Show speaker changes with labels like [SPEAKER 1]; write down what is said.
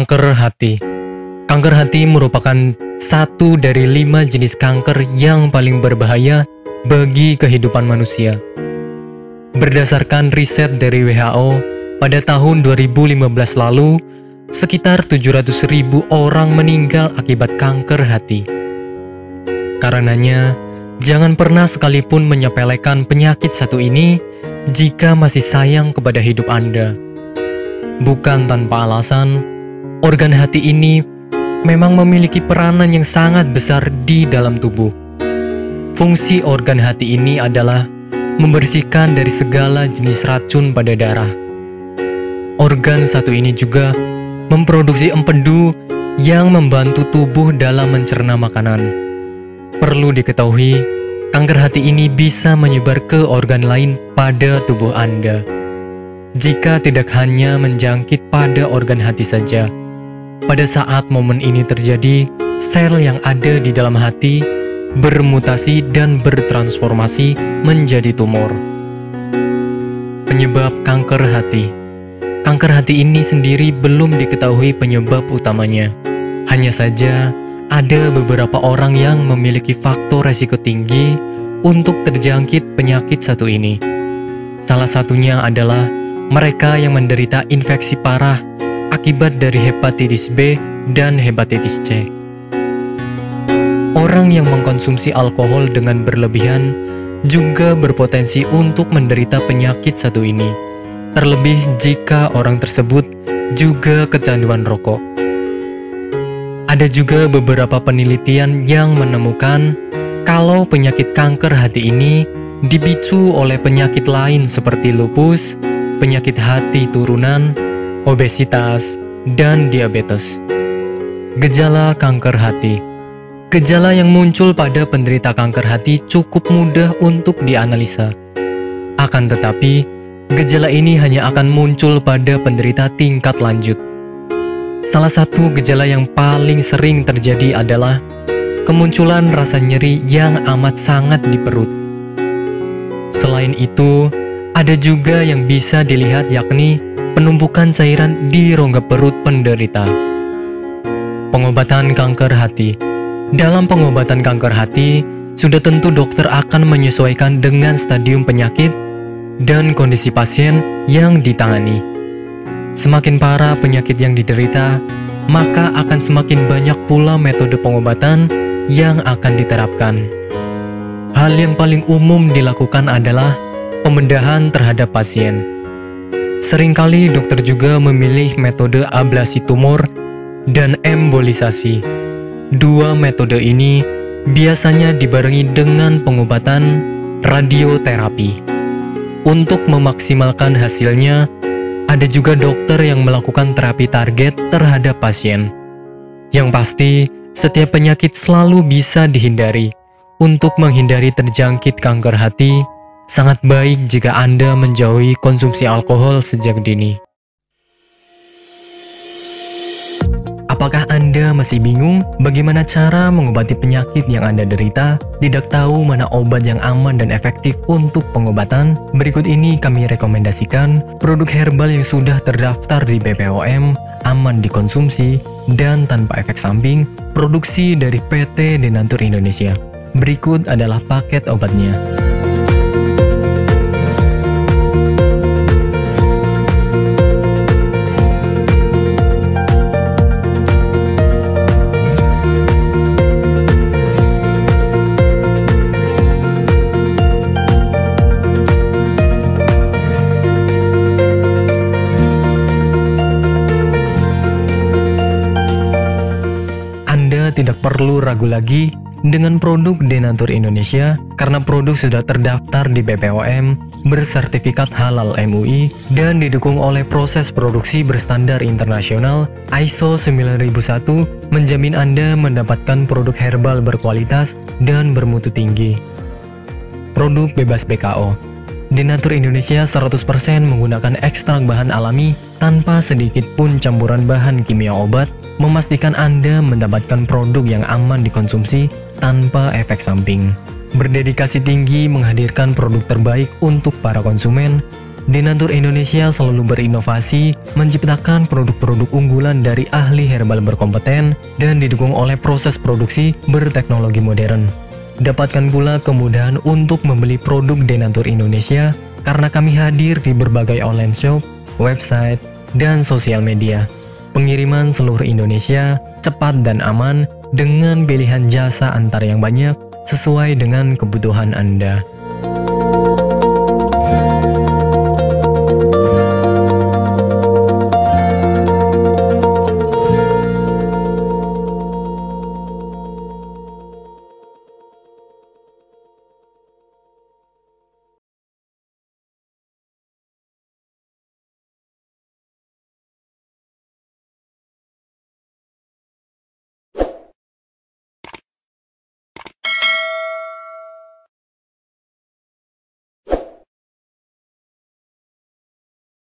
[SPEAKER 1] Kanker hati. Kanker hati merupakan satu dari 5 jenis kanker yang paling berbahaya bagi kehidupan manusia. Berdasarkan riset dari WHO, pada tahun 2015 lalu, sekitar 700.000 orang meninggal akibat kanker hati. Karenanya, jangan pernah sekalipun menyepelekan penyakit satu ini jika masih sayang kepada hidup Anda. Bukan tanpa alasan, organ hati ini memang memiliki peranan yang sangat besar di dalam tubuh. Fungsi organ hati ini adalah membersihkan dari segala jenis racun pada darah. Organ satu ini juga memproduksi empedu yang membantu tubuh dalam mencerna makanan. Perlu diketahui, kanker hati ini bisa menyebar ke organ lain pada tubuh Anda. Jika tidak hanya menjangkit pada organ hati saja, pada saat momen ini terjadi, sel yang ada di dalam hati bermutasi dan bertransformasi menjadi tumor. Penyebab kanker hati. Kanker hati ini sendiri belum diketahui penyebab utamanya. Hanya saja, ada beberapa orang yang memiliki faktor resiko tinggi untuk terjangkit penyakit satu ini. Salah satunya adalah mereka yang menderita infeksi parah akibat dari hepatitis B dan hepatitis C. Orang yang mengkonsumsi alkohol dengan berlebihan juga berpotensi untuk menderita penyakit satu ini, terlebih jika orang tersebut juga kecanduan rokok. Ada juga beberapa penelitian yang menemukan kalau penyakit kanker hati ini dipicu oleh penyakit lain seperti lupus, penyakit hati turunan, obesitas, dan diabetes. Gejala kanker hati. Gejala yang muncul pada penderita kanker hati cukup mudah untuk dianalisa. Akan tetapi, gejala ini hanya akan muncul pada penderita tingkat lanjut. Salah satu gejala yang paling sering terjadi adalah kemunculan rasa nyeri yang amat sangat di perut. Selain itu, ada juga yang bisa dilihat yakni penumpukan cairan di rongga perut penderita. Pengobatan kanker hati. Dalam pengobatan kanker hati, sudah tentu dokter akan menyesuaikan dengan stadium penyakit dan kondisi pasien yang ditangani. Semakin parah penyakit yang diderita, maka akan semakin banyak pula metode pengobatan yang akan diterapkan. Hal yang paling umum dilakukan adalah pembedahan terhadap pasien. Seringkali dokter juga memilih metode ablasi tumor dan embolisasi. Dua metode ini biasanya dibarengi dengan pengobatan radioterapi. Untuk memaksimalkan hasilnya, ada juga dokter yang melakukan terapi target terhadap pasien. Yang pasti, setiap penyakit selalu bisa dihindari. Untuk menghindari terjangkit kanker hati, sangat baik jika Anda menjauhi konsumsi alkohol sejak dini. Apakah Anda masih bingung bagaimana cara mengobati penyakit yang Anda derita? Tidak tahu mana obat yang aman dan efektif untuk pengobatan? Berikut ini kami rekomendasikan produk herbal yang sudah terdaftar di BPOM, aman dikonsumsi, dan tanpa efek samping, produksi dari PT Denatur Indonesia. Berikut adalah paket obatnya. Anda tidak perlu ragu lagi dengan produk Denatur Indonesia karena produk sudah terdaftar di BPOM, bersertifikat halal MUI, dan didukung oleh proses produksi berstandar internasional ISO 9001, menjamin Anda mendapatkan produk herbal berkualitas dan bermutu tinggi. Produk bebas BKO. Denatur Indonesia 100% menggunakan ekstrak bahan alami tanpa sedikit pun campuran bahan kimia obat, memastikan Anda mendapatkan produk yang aman dikonsumsi tanpa efek samping. Berdedikasi tinggi menghadirkan produk terbaik untuk para konsumen, Denatur Indonesia selalu berinovasi, menciptakan produk-produk unggulan dari ahli herbal berkompeten dan didukung oleh proses produksi berteknologi modern. Dapatkan pula kemudahan untuk membeli produk Denatur Indonesia karena kami hadir di berbagai online shop, website, dan sosial media. Pengiriman seluruh Indonesia cepat dan aman dengan pilihan jasa antar yang banyak sesuai dengan kebutuhan Anda.